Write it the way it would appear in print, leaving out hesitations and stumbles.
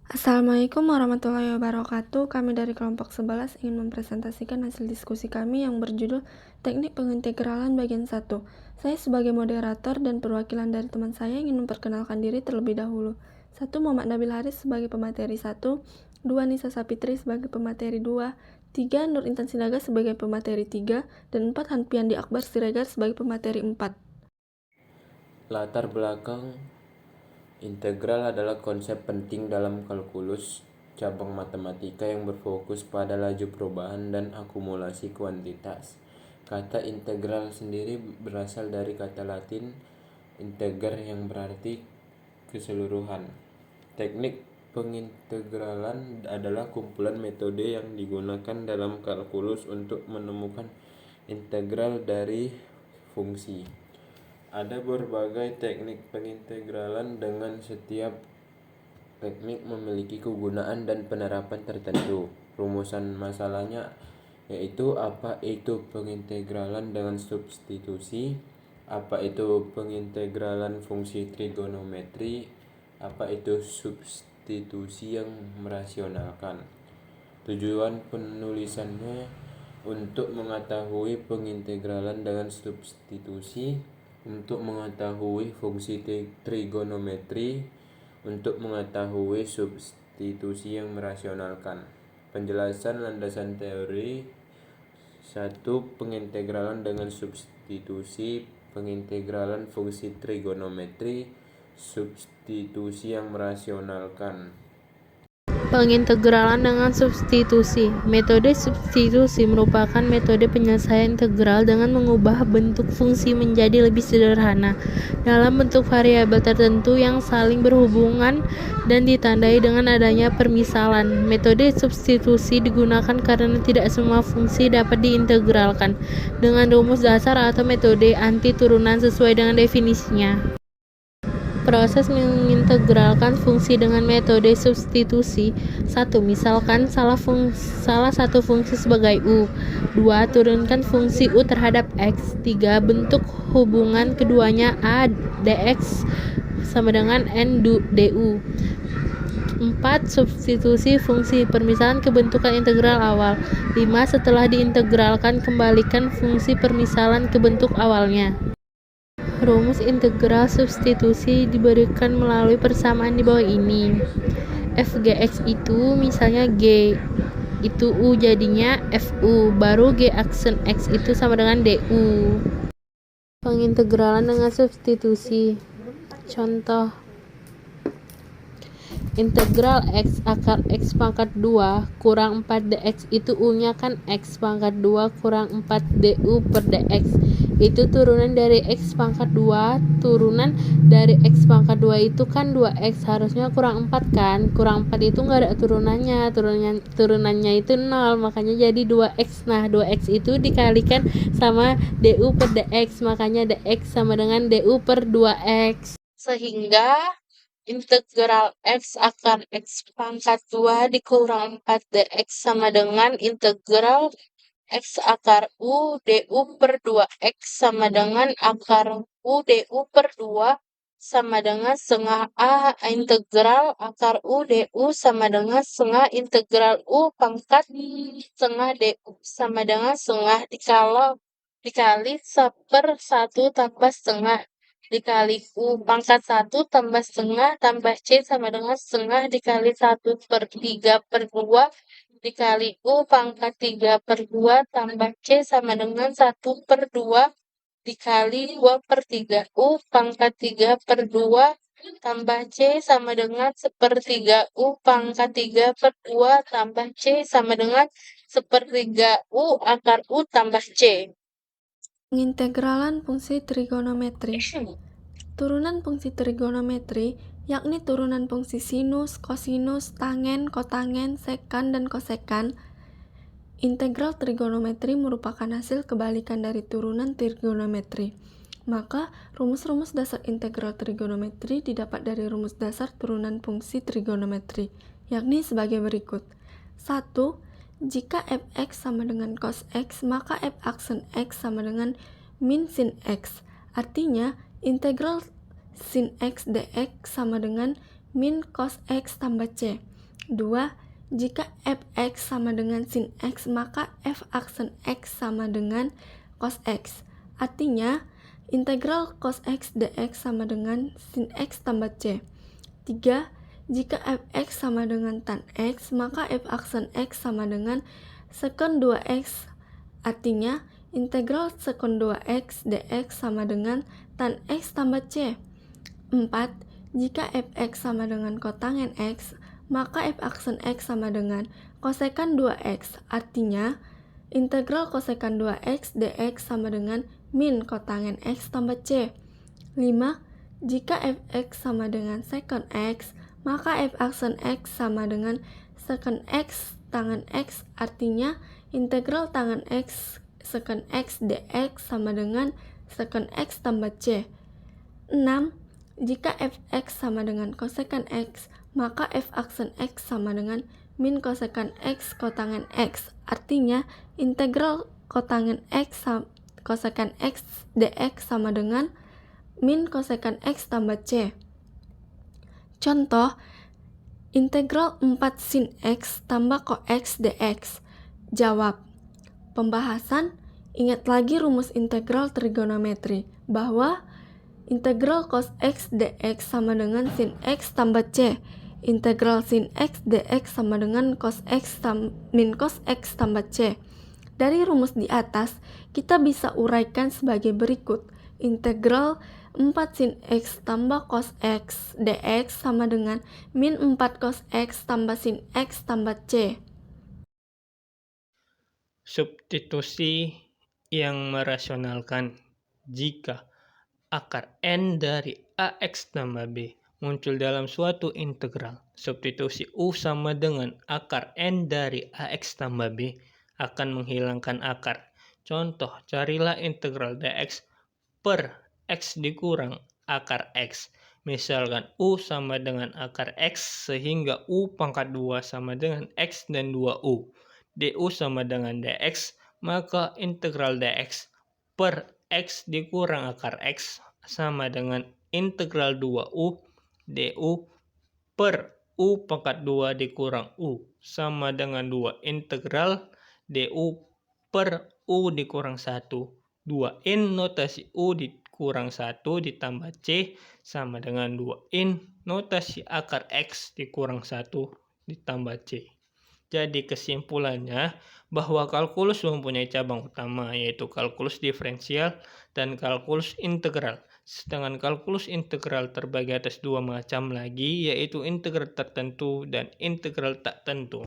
Assalamualaikum warahmatullahi wabarakatuh. Kami dari kelompok 11 ingin mempresentasikan hasil diskusi kami yang berjudul Teknik Pengintegralan bagian 1. Saya sebagai moderator dan perwakilan dari teman saya ingin memperkenalkan diri terlebih dahulu. 1. Muhammad Nabil Haris sebagai pemateri 1, 2. Nisa Sapitri sebagai pemateri 2, 3. Nur Intan Sinaga sebagai pemateri 3, dan 4. Hanpiandi Akbar Siregar sebagai pemateri 4. Latar belakang integral adalah konsep penting dalam kalkulus, cabang matematika yang berfokus pada laju perubahan dan akumulasi kuantitas. Kata integral sendiri berasal dari kata Latin integer yang berarti keseluruhan. Teknik pengintegralan adalah kumpulan metode yang digunakan dalam kalkulus untuk menemukan integral dari fungsi. Ada berbagai teknik pengintegralan dengan setiap teknik memiliki kegunaan dan penerapan tertentu. Rumusan masalahnya yaitu apa itu pengintegralan dengan substitusi, apa itu pengintegralan fungsi trigonometri, apa itu substitusi yang merasionalkan. Tujuan penulisannya untuk mengetahui pengintegralan dengan substitusi, untuk mengetahui fungsi trigonometri, untuk mengetahui substitusi yang merasionalkan. Penjelasan landasan teori 1. Pengintegralan dengan substitusi, pengintegralan fungsi trigonometri, substitusi yang merasionalkan. Pengintegralan dengan substitusi. Metode substitusi merupakan metode penyelesaian integral dengan mengubah bentuk fungsi menjadi lebih sederhana dalam bentuk variabel tertentu yang saling berhubungan dan ditandai dengan adanya permisalan. Metode substitusi digunakan karena tidak semua fungsi dapat diintegralkan dengan rumus dasar atau metode anti turunan sesuai dengan definisinya. Proses mengintegralkan fungsi dengan metode substitusi. 1. Misalkan salah satu fungsi sebagai u. 2. Turunkan fungsi u terhadap x. 3. Bentuk hubungan keduanya a dx sama dengan n du. 4. Substitusi fungsi. Permisalan kebentukan integral awal. 5. Setelah diintegralkan, kembalikan fungsi permisalan ke bentuk awalnya. Rumus integral substitusi diberikan melalui persamaan di bawah ini. Fgx itu misalnya G itu U jadinya Fu, baru G aksen X itu sama dengan Du. Pengintegralan dengan substitusi. Contoh: integral x akar x pangkat 2 kurang 4 dx itu u-nya kan x pangkat 2 kurang 4 du per dx. Itu turunan dari x pangkat 2, turunan dari x pangkat 2 itu kan 2x, harusnya kurang 4 kan. Kurang 4 itu nggak ada turunannya itu 0, makanya jadi 2x. Nah, 2x itu dikalikan sama du per dx, makanya dx sama dengan du per 2x. Sehingga integral x akar x pangkat 2 dikurang 4 dx sama dengan integral x akar u du per 2x sama dengan akar u du per 2 sama dengan setengah a integral akar u du sama dengan setengah integral u pangkat setengah du sama dengan setengah dikali 1/1 tambah setengah dikali u pangkat 1 tambah setengah tambah c sama dengan setengah dikali 1/3/2 dikali u pangkat 3/2 tambah c sama dengan 1/2 dikali 2/3 u pangkat 3/2 tambah c sama dengan 1/3 u pangkat 3/2 tambah c sama dengan 1/3 u akar u tambah c. Pengintegralan fungsi trigonometri. Turunan fungsi trigonometri yakni turunan fungsi sinus, kosinus, tangen, kotangen, sekan, dan kosekan. Integral trigonometri merupakan hasil kebalikan dari turunan trigonometri. Maka, rumus-rumus dasar integral trigonometri didapat dari rumus dasar turunan fungsi trigonometri, yakni sebagai berikut. 1. Jika fx sama dengan cos x, maka f aksen x sama dengan min sin x. Artinya, integral sin x dx sama dengan min cos x tambah c. 2. Jika fx sama dengan sin x, maka f aksen x sama dengan cos x. Artinya, integral cos x dx sama dengan sin x tambah c. 3. Jika fx sama dengan tan x, maka f aksen x sama dengan sekon 2x. Artinya, integral sekon 2x dx sama dengan tan x tambah c. 4. Jika fx sama dengan kotangen x, maka f aksen x sama dengan kosekan 2x. Artinya, integral kosekan 2x dx sama dengan min kotangen x tambah c. 5. Jika fx sama dengan sekon x, maka f aksen x sama dengan sekon x tangen x. Artinya, integral tangen x sekon x dx sama dengan sekon x tambah c. 6. Jika fx sama dengan kosekan x, maka f aksen x sama dengan min kosekan x kotangen x. Artinya, integral kotangen x kosekan x dx sama dengan min kosekan x tambah c. Contoh, integral 4 sin x tambah cos x dx. Jawab. Pembahasan, ingat lagi rumus integral trigonometri, bahwa integral cos x dx sama dengan sin x tambah c. Integral sin x dx sama dengan cos x min cos x tambah c. Dari rumus di atas, kita bisa uraikan sebagai berikut. Integral 4 sin x tambah cos x dx sama dengan min 4 cos x tambah sin x tambah c. Substitusi yang merasionalkan. Jika akar n dari ax tambah b muncul dalam suatu integral, substitusi u sama dengan akar n dari ax tambah b akan menghilangkan akar. Contoh, carilah integral dx per x dikurang akar x. Misalkan u sama dengan akar x, sehingga u pangkat 2 sama dengan x dan 2u. du sama dengan dx, maka integral dx per x dikurang akar x sama dengan integral 2u du per u pangkat 2 dikurang u sama dengan 2 integral du per u dikurang 1. 2in notasi u dikurang 1 ditambah c sama dengan 2in notasi akar x dikurang 1 ditambah c. Jadi kesimpulannya bahwa kalkulus mempunyai cabang utama, yaitu kalkulus diferensial dan kalkulus integral. Sedangkan kalkulus integral terbagi atas dua macam lagi, yaitu integral tertentu dan integral tak tentu.